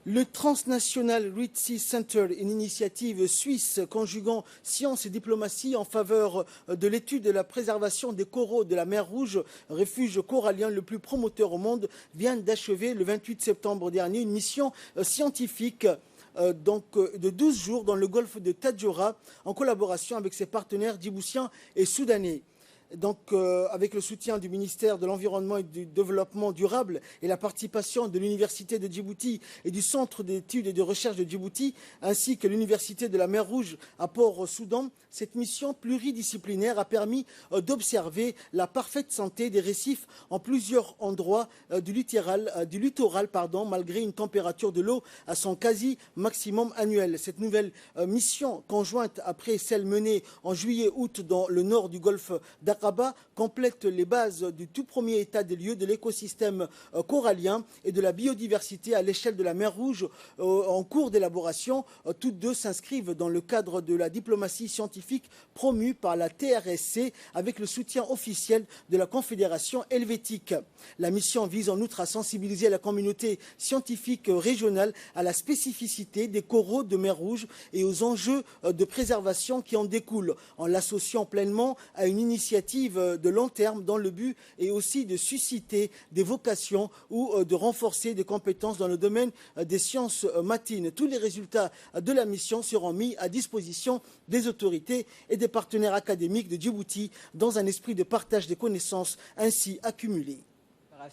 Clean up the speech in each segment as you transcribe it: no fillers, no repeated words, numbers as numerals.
Le Transnational Red Sea Center, une initiative suisse conjuguant science et diplomatie en faveur de l'étude de la préservation des coraux de la mer Rouge, refuge corallien le plus promoteur au monde, vient d'achever le 28 septembre dernier une mission scientifique de 12 jours dans le golfe de Tadjoura en collaboration avec ses partenaires djiboutiens et soudanais. Avec le soutien du ministère de l'Environnement et du Développement durable et la participation de l'Université de Djibouti et du Centre d'études et de recherche de Djibouti, ainsi que l'Université de la mer Rouge à Port-Soudan, cette mission pluridisciplinaire a permis d'observer la parfaite santé des récifs en plusieurs endroits du littoral, malgré une température de l'eau à son quasi-maximum annuel. Cette nouvelle mission conjointe, après celle menée en juillet-août dans le nord du golfe d'Aqaba, complète les bases du tout premier état des lieux de l'écosystème corallien et de la biodiversité à l'échelle de la mer Rouge en cours d'élaboration. Toutes deux s'inscrivent dans le cadre de la diplomatie scientifique promue par la TRSC avec le soutien officiel de la Confédération helvétique. La mission vise en outre à sensibiliser la communauté scientifique régionale à la spécificité des coraux de mer Rouge et aux enjeux de préservation qui en découlent, en l'associant pleinement à une initiative de long terme dans le but et aussi de susciter des vocations ou de renforcer des compétences dans le domaine des sciences matines. Tous les résultats de la mission seront mis à disposition des autorités et des partenaires académiques de Djibouti dans un esprit de partage des connaissances ainsi accumulées.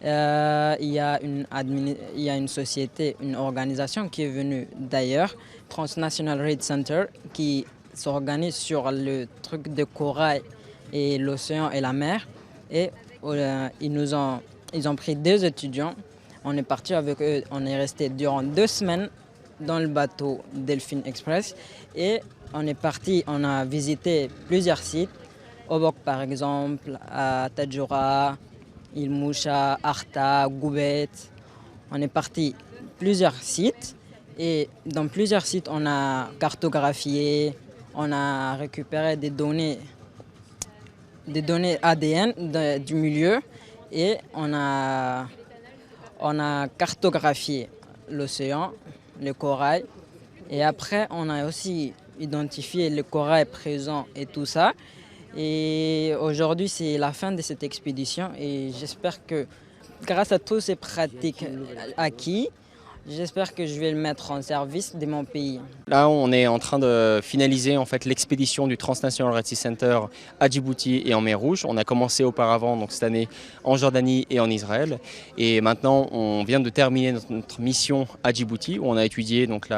Il y a une société, une organisation qui est venue d'ailleurs, Transnational Red Center, qui s'organise sur le truc de corail et l'océan et la mer. Et ils ont pris 2 étudiants. On est parti avec eux, on est resté durant 2 semaines dans le bateau Delphine Express. Et on est parti, on a visité plusieurs sites, Obok par exemple, à Tadjoura, Il Moucha, Arta, Goubet. On est parti plusieurs sites et dans plusieurs sites on a cartographié, on a récupéré des données ADN du milieu et on a cartographié l'océan, le corail et après on a aussi identifié le corail présent et tout ça. Et aujourd'hui, c'est la fin de cette expédition et j'espère que grâce à toutes ces pratiques acquises, j'espère que je vais le mettre en service de mon pays. Là, on est en train de finaliser en fait l'expédition du Transnational Red Sea Center à Djibouti et en mer Rouge. On a commencé auparavant, donc cette année, en Jordanie et en Israël. Et maintenant, on vient de terminer notre mission à Djibouti, où on a étudié donc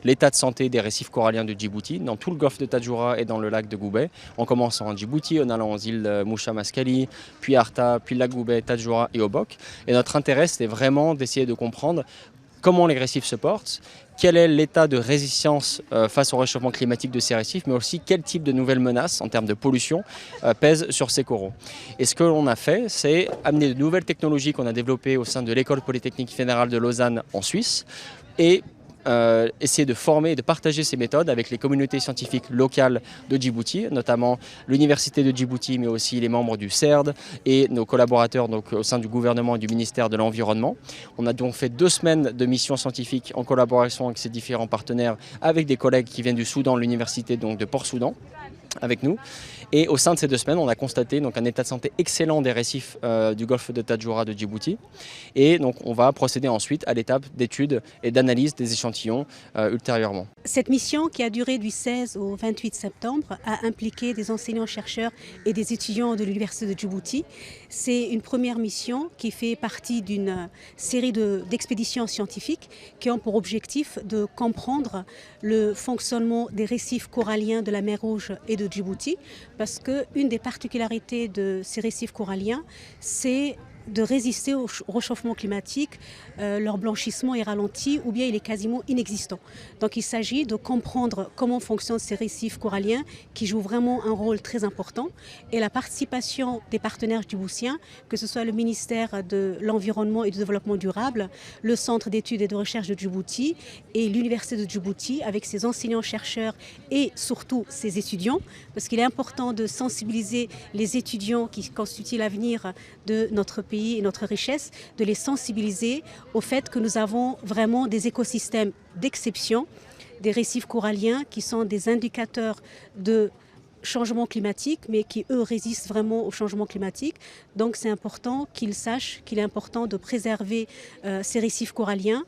l'état de santé des récifs coralliens de Djibouti, dans tout le golfe de Tadjoura et dans le lac de Goubet. En commençant en Djibouti, en allant aux îles Moucha Maskali, puis Arta, puis le lac Goubet, Tadjoura et Obok. Et notre intérêt, c'était vraiment d'essayer de comprendre comment les récifs se portent, quel est l'état de résistance face au réchauffement climatique de ces récifs, mais aussi quel type de nouvelles menaces en termes de pollution pèsent sur ces coraux. Et ce que l'on a fait, c'est amener de nouvelles technologies qu'on a développées au sein de l'École polytechnique fédérale de Lausanne en Suisse et essayer de former et de partager ces méthodes avec les communautés scientifiques locales de Djibouti, notamment l'Université de Djibouti, mais aussi les membres du CERD et nos collaborateurs donc, au sein du gouvernement et du ministère de l'Environnement. On a donc fait 2 semaines de missions scientifiques en collaboration avec ces différents partenaires, avec des collègues qui viennent du Soudan, l'Université donc, de Port-Soudan, avec nous. Et au sein de ces 2 semaines, on a constaté donc, un état de santé excellent des récifs du golfe de Tadjoura de Djibouti. Et donc, on va procéder ensuite à l'étape d'étude et d'analyse des échantillons ultérieurement. Cette mission, qui a duré du 16 au 28 septembre, a impliqué des enseignants-chercheurs et des étudiants de l'Université de Djibouti. C'est une première mission qui fait partie d'une série d'expéditions scientifiques qui ont pour objectif de comprendre le fonctionnement des récifs coralliens de la mer Rouge et de Djibouti, parce qu'une des particularités de ces récifs coralliens, c'est de résister au réchauffement climatique, leur blanchissement est ralenti ou bien il est quasiment inexistant. Donc il s'agit de comprendre comment fonctionnent ces récifs coralliens qui jouent vraiment un rôle très important et la participation des partenaires djiboutiens, que ce soit le ministère de l'Environnement et du Développement durable, le Centre d'études et de recherche de Djibouti et l'Université de Djibouti avec ses enseignants-chercheurs et surtout ses étudiants, parce qu'il est important de sensibiliser les étudiants qui constituent l'avenir de notre pays pays et notre richesse, de les sensibiliser au fait que nous avons vraiment des écosystèmes d'exception, des récifs coralliens qui sont des indicateurs de changement climatique, mais qui, eux, résistent vraiment au changement climatique. Donc c'est important qu'ils sachent qu'il est important de préserver ces récifs coralliens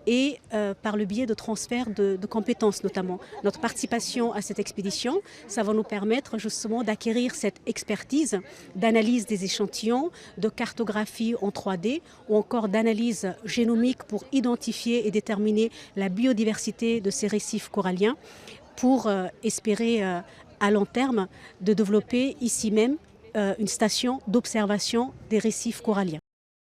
et par le biais de transfert de compétences notamment. Notre participation à cette expédition, ça va nous permettre justement d'acquérir cette expertise d'analyse des échantillons, de cartographie en 3D ou encore d'analyse génomique pour identifier et déterminer la biodiversité de ces récifs coralliens pour espérer à long terme de développer ici même une station d'observation des récifs coralliens.